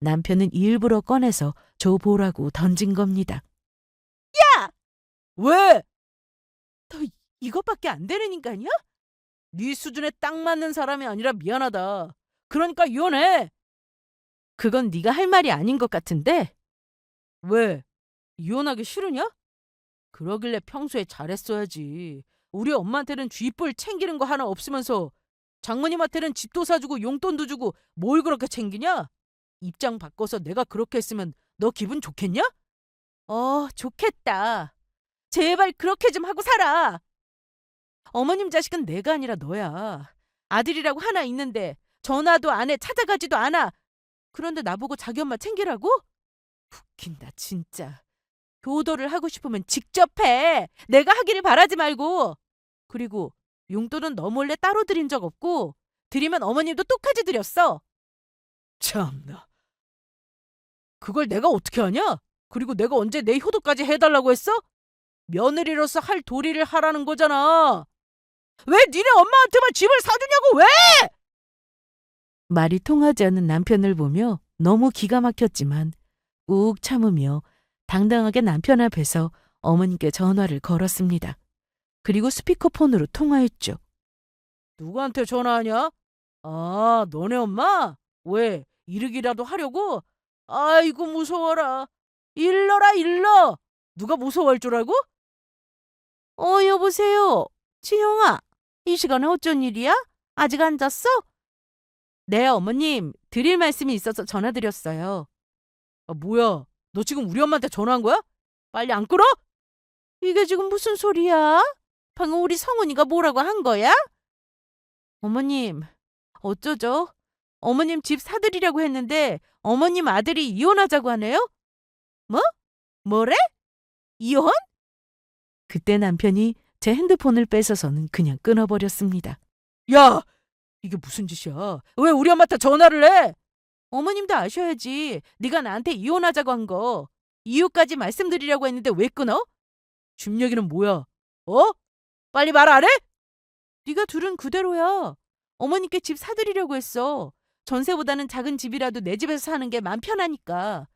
남편은 일부러 꺼내서 저 보라고 던진 겁니다. 왜? 너 이것밖에 안 되는 인간이야? 네 수준에 딱 맞는 사람이 아니라 미안하다. 그러니까 이혼해. 그건 네가 할 말이 아닌 것 같은데? 왜? 이혼하기 싫으냐? 그러길래 평소에 잘했어야지. 우리 엄마한테는 쥐뿔 챙기는 거 하나 없으면서 장모님한테는 집도 사주고 용돈도 주고 뭘 그렇게 챙기냐? 입장 바꿔서 내가 그렇게 했으면 너 기분 좋겠냐? 좋겠다. 제발 그렇게 좀 하고 살아. 어머님 자식은 내가 아니라 너야. 아들이라고 하나 있는데 전화도 안 해, 찾아가지도 않아. 그런데 나보고 자기 엄마 챙기라고? 웃긴다 진짜. 효도를 하고 싶으면 직접 해. 내가 하기를 바라지 말고. 그리고 용돈은 너 몰래 따로 드린 적 없고 드리면 어머님도 똑같이 드렸어. 참나. 그걸 내가 어떻게 하냐? 그리고 내가 언제 내 효도까지 해달라고 했어? 며느리로서 할 도리를 하라는 거잖아. 왜 니네 엄마한테만 집을 사주냐고 왜? 말이 통하지 않는 남편을 보며 너무 기가 막혔지만 꾹 참으며 당당하게 남편 앞에서 어머니께 전화를 걸었습니다. 그리고 스피커폰으로 통화했죠. 누구한테 전화하냐? 아, 너네 엄마? 왜? 이르기라도 하려고? 아이고 무서워라. 일러라 일러. 누가 무서워할 줄 알고? 여보세요. 지영아, 이 시간에 어쩐 일이야? 아직 안 잤어? 네, 어머님. 드릴 말씀이 있어서 전화드렸어요. 아, 뭐야? 너 지금 우리 엄마한테 전화한 거야? 빨리 안 끊어? 이게 지금 무슨 소리야? 방금 우리 성훈이가 뭐라고 한 거야? 어머님, 어쩌죠? 어머님 집 사드리려고 했는데 어머님 아들이 이혼하자고 하네요? 뭐? 뭐래? 이혼? 그때 남편이 제 핸드폰을 뺏어서는 그냥 끊어버렸습니다. 야, 이게 무슨 짓이야? 왜 우리 엄마한테 전화를 해? 어머님도 아셔야지. 네가 나한테 이혼하자고 한 거. 이유까지 말씀드리려고 했는데 왜 끊어? 집 얘기는 뭐야? 어? 빨리 말 안 해? 네가 들은 그대로야. 어머니께 집 사드리려고 했어. 전세보다는 작은 집이라도 내 집에서 사는 게 맘 편하니까.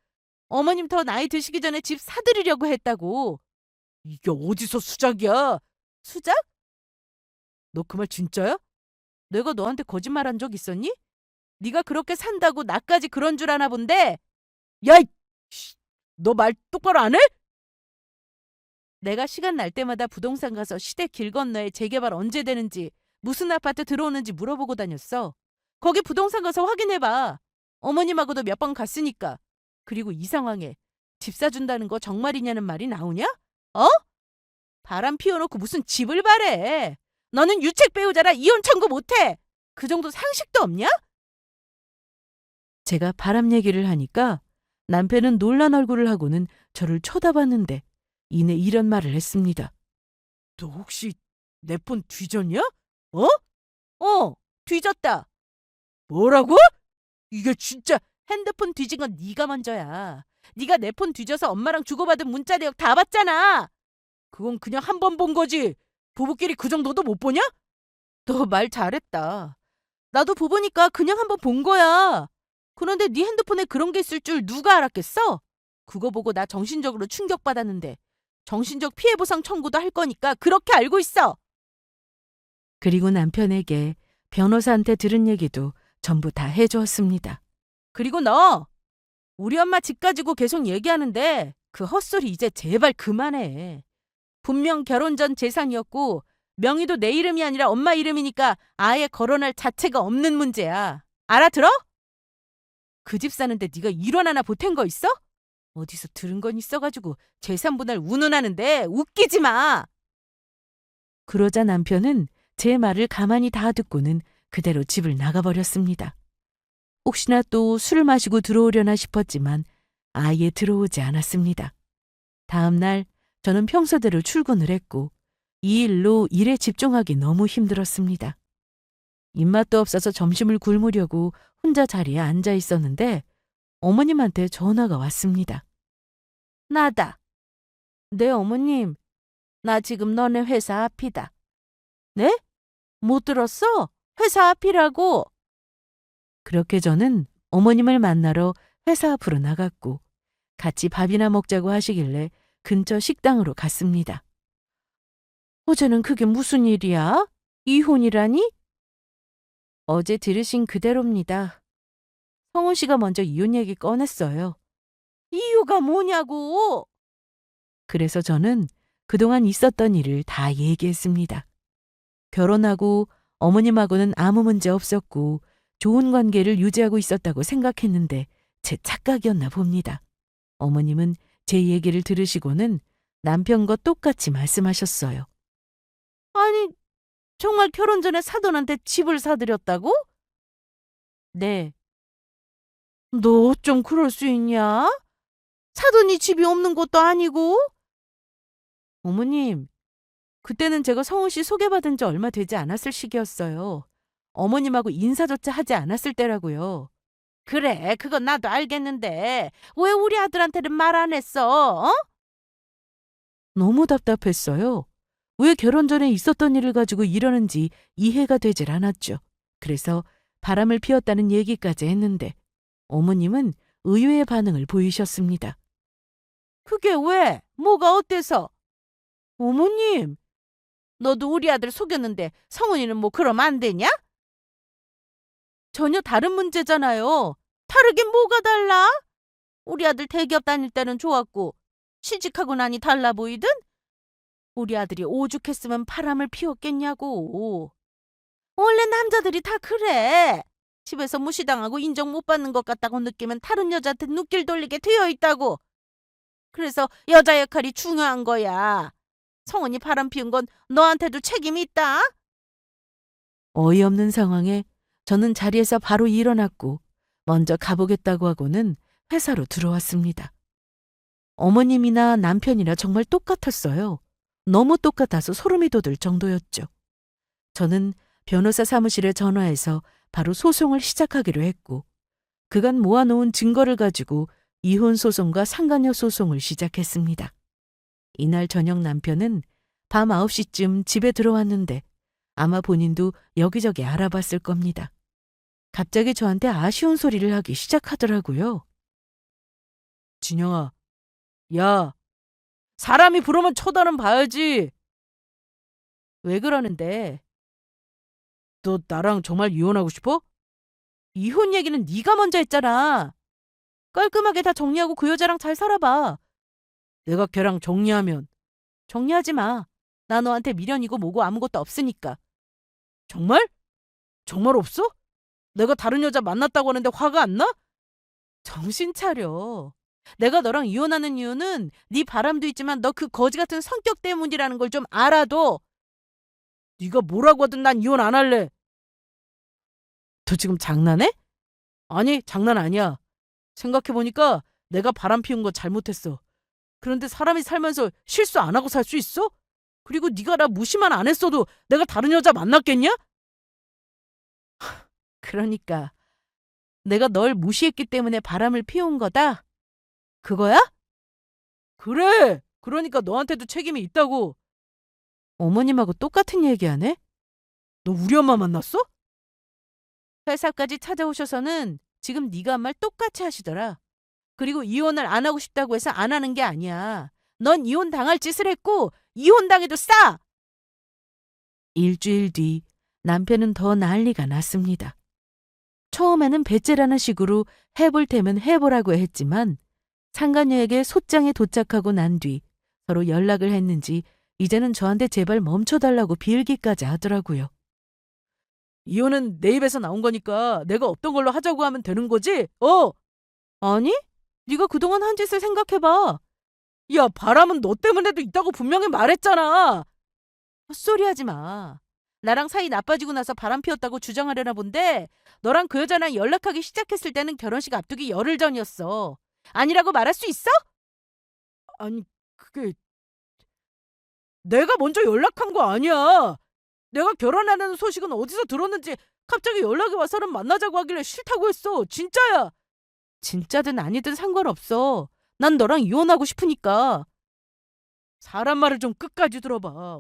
어머님 더 나이 드시기 전에 집 사드리려고 했다고. 이게 어디서 수작이야? 수작? 너 그 말 진짜야? 내가 너한테 거짓말한 적 있었니? 네가 그렇게 산다고 나까지 그런 줄 아나 본데. 야, 너 말 똑바로 안 해? 내가 시간 날 때마다 부동산 가서 시대 길 건너에 재개발 언제 되는지, 무슨 아파트 들어오는지 물어보고 다녔어. 거기 부동산 가서 확인해봐. 어머님하고도 몇 번 갔으니까. 그리고 이 상황에 집 사준다는 거 정말이냐는 말이 나오냐? 어? 바람 피워놓고 무슨 집을 바래. 너는 유책 배우자라 이혼 청구 못해. 그 정도 상식도 없냐? 제가 바람 얘기를 하니까 남편은 놀란 얼굴을 하고는 저를 쳐다봤는데 이내 이런 말을 했습니다. 너 혹시 내 폰 뒤졌냐? 어? 뒤졌다. 뭐라고? 이게 진짜 핸드폰 뒤진 건 네가 먼저야. 네가 내 폰 뒤져서 엄마랑 주고받은 문자 내역 다 봤잖아. 그건 그냥 한 번 본 거지. 부부끼리 그 정도도 못 보냐? 너 말 잘했다. 나도 부부니까 그냥 한 번 본 거야. 그런데 네 핸드폰에 그런 게 있을 줄 누가 알았겠어? 그거 보고 나 정신적으로 충격받았는데 정신적 피해보상 청구도 할 거니까 그렇게 알고 있어. 그리고 남편에게 변호사한테 들은 얘기도 전부 다 해주었습니다. 그리고 너 우리 엄마 집 가지고 계속 얘기하는데 그 헛소리 이제 제발 그만해. 분명 결혼 전 재산이었고 명의도 내 이름이 아니라 엄마 이름이니까 아예 거론할 자체가 없는 문제야. 알아들어? 그 집 사는데 네가 1원 하나 보탠 거 있어? 어디서 들은 건 있어가지고 재산 분할 운운하는데 웃기지 마. 그러자 남편은 제 말을 가만히 다 듣고는 그대로 집을 나가버렸습니다. 혹시나 또 술을 마시고 들어오려나 싶었지만 아예 들어오지 않았습니다. 다음 날 저는 평소대로 출근을 했고 이 일로 일에 집중하기 너무 힘들었습니다. 입맛도 없어서 점심을 굶으려고 혼자 자리에 앉아 있었는데 어머님한테 전화가 왔습니다. 나다. 네, 어머님. 나 지금 너네 회사 앞이다. 네? 못 들었어? 회사 앞이라고. 그렇게 저는 어머님을 만나러 회사 앞으로 나갔고 같이 밥이나 먹자고 하시길래 근처 식당으로 갔습니다. 어제는 그게 무슨 일이야? 이혼이라니? 어제 들으신 그대로입니다. 성훈 씨가 먼저 이혼 얘기 꺼냈어요. 이유가 뭐냐고? 그래서 저는 그동안 있었던 일을 다 얘기했습니다. 결혼하고 어머님하고는 아무 문제 없었고 좋은 관계를 유지하고 있었다고 생각했는데 제 착각이었나 봅니다. 어머님은 제 얘기를 들으시고는 남편과 똑같이 말씀하셨어요. 아니, 정말 결혼 전에 사돈한테 집을 사드렸다고? 네, 너 어쩜 그럴 수 있냐? 사돈이 집이 없는 것도 아니고? 어머님, 그때는 제가 성훈 씨 소개받은 지 얼마 되지 않았을 시기였어요. 어머님하고 인사조차 하지 않았을 때라고요. 그래, 그건 나도 알겠는데 왜 우리 아들한테는 말 안 했어? 어? 너무 답답했어요. 왜 결혼 전에 있었던 일을 가지고 이러는지 이해가 되질 않았죠. 그래서 바람을 피웠다는 얘기까지 했는데 어머님은 의외의 반응을 보이셨습니다. 그게 왜? 뭐가 어때서? 어머님, 너도 우리 아들 속였는데 성훈이는 뭐 그럼 안 되냐? 전혀 다른 문제잖아요. 다르긴 뭐가 달라? 우리 아들 대기업 다닐 때는 좋았고 취직하고 나니 달라 보이든? 우리 아들이 오죽했으면 바람을 피웠겠냐고. 원래 남자들이 다 그래. 집에서 무시당하고 인정 못 받는 것 같다고 느끼면 다른 여자한테 눈길 돌리게 되어 있다고. 그래서 여자 역할이 중요한 거야. 성은이 바람 피운 건 너한테도 책임이 있다. 어이없는 상황에 저는 자리에서 바로 일어났고 먼저 가보겠다고 하고는 회사로 들어왔습니다. 어머님이나 남편이나 정말 똑같았어요. 너무 똑같아서 소름이 돋을 정도였죠. 저는 변호사 사무실에 전화해서 바로 소송을 시작하기로 했고 그간 모아놓은 증거를 가지고 이혼 소송과 상간녀 소송을 시작했습니다. 이날 저녁 남편은 밤 9시쯤 집에 들어왔는데 아마 본인도 여기저기 알아봤을 겁니다. 갑자기 저한테 아쉬운 소리를 하기 시작하더라고요. 진영아, 야, 사람이 부르면 쳐다는 봐야지. 왜 그러는데? 너 나랑 정말 이혼하고 싶어? 이혼 얘기는 네가 먼저 했잖아. 깔끔하게 다 정리하고 그 여자랑 잘 살아봐. 내가 걔랑 정리하면. 정리하지 마. 나 너한테 미련이고 뭐고 아무것도 없으니까. 정말? 정말 없어? 내가 다른 여자 만났다고 하는데 화가 안 나? 정신 차려. 내가 너랑 이혼하는 이유는 네 바람도 있지만 너 그 거지 같은 성격 때문이라는 걸 좀 알아둬. 네가 뭐라고 하든 난 이혼 안 할래. 너 지금 장난해? 아니, 장난 아니야. 생각해보니까 내가 바람 피운 거 잘못했어. 그런데 사람이 살면서 실수 안 하고 살 수 있어? 그리고 네가 나 무시만 안 했어도 내가 다른 여자 만났겠냐? 그러니까 내가 널 무시했기 때문에 바람을 피운 거다? 그거야? 그래. 그러니까 너한테도 책임이 있다고. 어머님하고 똑같은 얘기하네? 너 우리 엄마 만났어? 회사까지 찾아오셔서는 지금 네가 한 말 똑같이 하시더라. 그리고 이혼을 안 하고 싶다고 해서 안 하는 게 아니야. 넌 이혼 당할 짓을 했고 이혼 당해도 싸! 일주일 뒤 남편은 더 난리가 났습니다. 처음에는 배째라는 식으로 해볼 테면 해보라고 했지만 상간녀에게 소장에 도착하고 난 뒤 서로 연락을 했는지 이제는 저한테 제발 멈춰달라고 빌기까지 하더라고요. 이혼은 내 입에서 나온 거니까 내가 없던 걸로 하자고 하면 되는 거지? 아니? 네가 그동안 한 짓을 생각해봐. 야, 바람은 너 때문에도 있다고 분명히 말했잖아. 헛소리 하지 마. 나랑 사이 나빠지고 나서 바람 피웠다고 주장하려나 본데 너랑 그 여자랑 연락하기 시작했을 때는 결혼식 앞두기 열흘 전이었어. 아니라고 말할 수 있어? 아니, 그게 내가 먼저 연락한 거 아니야. 내가 결혼하는 소식은 어디서 들었는지 갑자기 연락이 와서는 만나자고 하길래 싫다고 했어. 진짜야. 진짜든 아니든 상관없어. 난 너랑 이혼하고 싶으니까. 사람 말을 좀 끝까지 들어봐.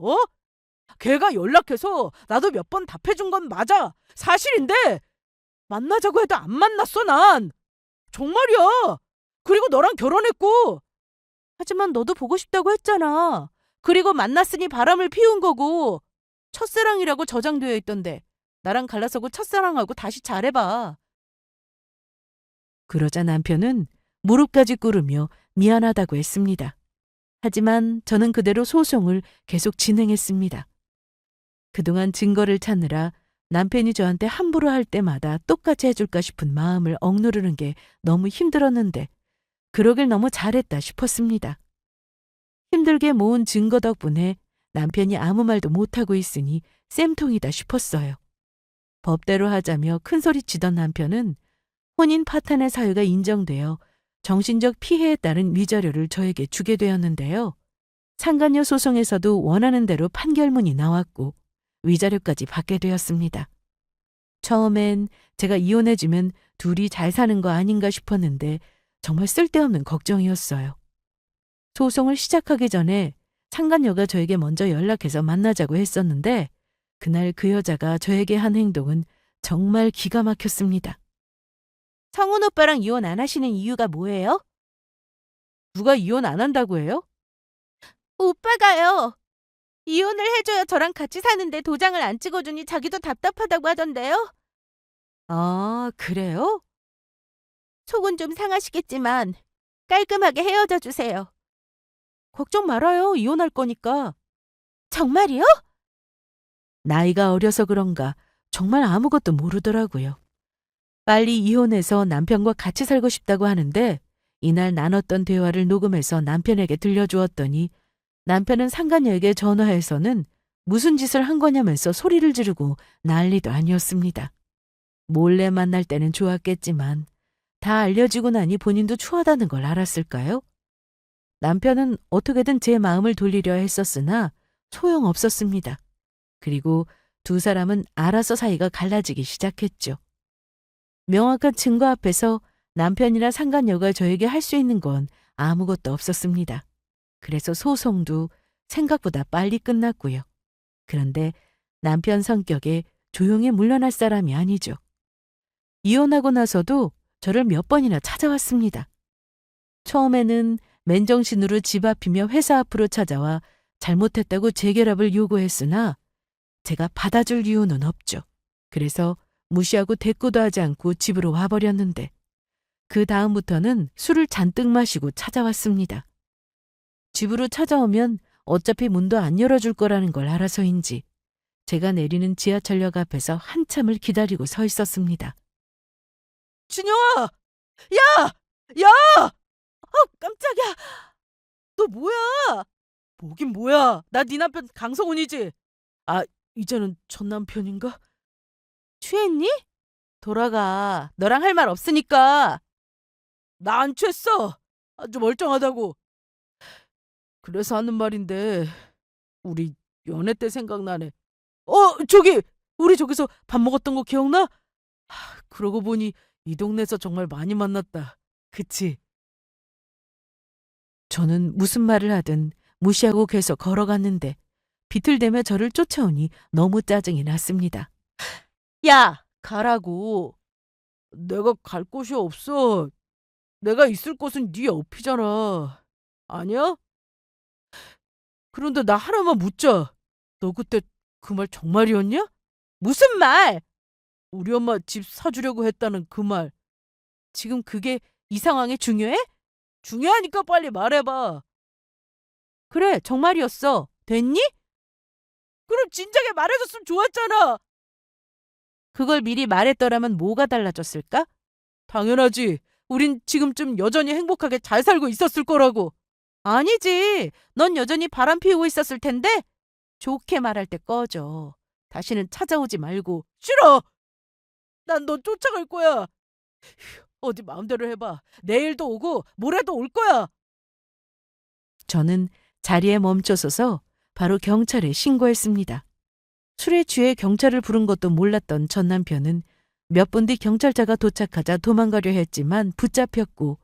걔가 연락해서 나도 몇 번 답해준 건 맞아. 사실인데 만나자고 해도 안 만났어 난. 정말이야. 그리고 너랑 결혼했고. 하지만 너도 보고 싶다고 했잖아. 그리고 만났으니 바람을 피운 거고. 첫사랑이라고 저장되어 있던데 나랑 갈라서고 첫사랑하고 다시 잘해봐. 그러자 남편은 무릎까지 꿇으며 미안하다고 했습니다. 하지만 저는 그대로 소송을 계속 진행했습니다. 그동안 증거를 찾느라 남편이 저한테 함부로 할 때마다 똑같이 해줄까 싶은 마음을 억누르는 게 너무 힘들었는데 그러길 너무 잘했다 싶었습니다. 힘들게 모은 증거 덕분에 남편이 아무 말도 못하고 있으니 쌤통이다 싶었어요. 법대로 하자며 큰소리치던 남편은 혼인 파탄의 사유가 인정되어 정신적 피해에 따른 위자료를 저에게 주게 되었는데요. 상간녀 소송에서도 원하는 대로 판결문이 나왔고 위자료까지 받게 되었습니다. 처음엔 제가 이혼해주면 둘이 잘 사는 거 아닌가 싶었는데 정말 쓸데없는 걱정이었어요. 소송을 시작하기 전에 상간녀가 저에게 먼저 연락해서 만나자고 했었는데 그날 그 여자가 저에게 한 행동은 정말 기가 막혔습니다. 성훈 오빠랑 이혼 안 하시는 이유가 뭐예요? 누가 이혼 안 한다고 해요? 오빠가요. 이혼을 해줘야 저랑 같이 사는데 도장을 안 찍어주니 자기도 답답하다고 하던데요. 아, 그래요? 속은 좀 상하시겠지만 깔끔하게 헤어져 주세요. 걱정 말아요. 이혼할 거니까. 정말이요? 나이가 어려서 그런가 정말 아무것도 모르더라고요. 빨리 이혼해서 남편과 같이 살고 싶다고 하는데 이날 나눴던 대화를 녹음해서 남편에게 들려주었더니 남편은 상간녀에게 전화해서는 무슨 짓을 한 거냐면서 소리를 지르고 난리도 아니었습니다. 몰래 만날 때는 좋았겠지만 다 알려지고 나니 본인도 추하다는 걸 알았을까요? 남편은 어떻게든 제 마음을 돌리려 했었으나 소용없었습니다. 그리고 두 사람은 알아서 사이가 갈라지기 시작했죠. 명확한 증거 앞에서 남편이나 상간녀가 저에게 할 수 있는 건 아무것도 없었습니다. 그래서 소송도 생각보다 빨리 끝났고요. 그런데 남편 성격에 조용히 물러날 사람이 아니죠. 이혼하고 나서도 저를 몇 번이나 찾아왔습니다. 처음에는 맨정신으로 집 앞이며 회사 앞으로 찾아와 잘못했다고 재결합을 요구했으나 제가 받아줄 이유는 없죠. 그래서 무시하고 대꾸도 하지 않고 집으로 와버렸는데 그 다음부터는 술을 잔뜩 마시고 찾아왔습니다. 집으로 찾아오면 어차피 문도 안 열어줄 거라는 걸 알아서인지 제가 내리는 지하철역 앞에서 한참을 기다리고 서 있었습니다. 준영아! 야! 야! 깜짝이야! 너 뭐야? 뭐긴 뭐야? 나 네 남편 강성훈이지? 아, 이제는 전 남편인가? 취했니? 돌아가. 너랑 할 말 없으니까. 나 안 취했어. 아주 멀쩡하다고. 그래서 하는 말인데 우리 연애 때 생각나네. 저기! 우리 저기서 밥 먹었던 거 기억나? 그러고 보니 이 동네에서 정말 많이 만났다. 그치? 저는 무슨 말을 하든 무시하고 계속 걸어갔는데 비틀대며 저를 쫓아오니 너무 짜증이 났습니다. 야! 가라고. 내가 갈 곳이 없어. 내가 있을 곳은 네 옆이잖아. 아니야? 그런데 나 하나만 묻자. 너 그때 그 말 정말이었냐? 무슨 말? 우리 엄마 집 사주려고 했다는 그 말. 지금 그게 이 상황에 중요해? 중요하니까 빨리 말해봐. 그래, 정말이었어. 됐니? 그럼 진작에 말해줬으면 좋았잖아. 그걸 미리 말했더라면 뭐가 달라졌을까? 당연하지. 우린 지금쯤 여전히 행복하게 잘 살고 있었을 거라고. 아니지. 넌 여전히 바람 피우고 있었을 텐데. 좋게 말할 때 꺼져. 다시는 찾아오지 말고. 싫어. 난 너 쫓아갈 거야. 어디 마음대로 해봐. 내일도 오고 모레도 올 거야. 저는 자리에 멈춰서서 바로 경찰에 신고했습니다. 술에 취해 경찰을 부른 것도 몰랐던 전 남편은 몇 분 뒤 경찰차가 도착하자 도망가려 했지만 붙잡혔고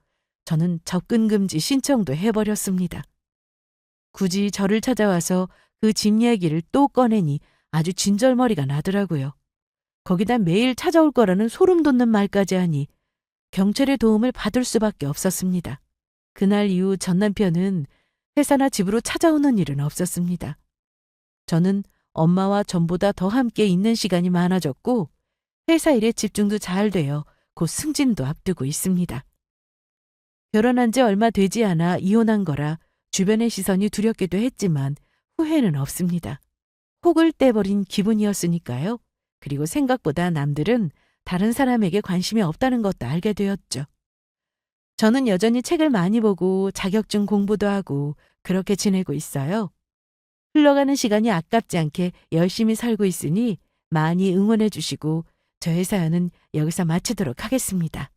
저는 접근 금지 신청도 해버렸습니다. 굳이 저를 찾아와서 그 집 얘기를 또 꺼내니 아주 진절머리가 나더라고요. 거기다 매일 찾아올 거라는 소름 돋는 말까지 하니 경찰의 도움을 받을 수밖에 없었습니다. 그날 이후 전 남편은 회사나 집으로 찾아오는 일은 없었습니다. 저는 엄마와 전보다 더 함께 있는 시간이 많아졌고 회사 일에 집중도 잘 되어 곧 승진도 앞두고 있습니다. 결혼한 지 얼마 되지 않아 이혼한 거라 주변의 시선이 두렵기도 했지만 후회는 없습니다. 혹을 떼버린 기분이었으니까요. 그리고 생각보다 남들은 다른 사람에게 관심이 없다는 것도 알게 되었죠. 저는 여전히 책을 많이 보고 자격증 공부도 하고 그렇게 지내고 있어요. 흘러가는 시간이 아깝지 않게 열심히 살고 있으니 많이 응원해 주시고 저의 사연은 여기서 마치도록 하겠습니다.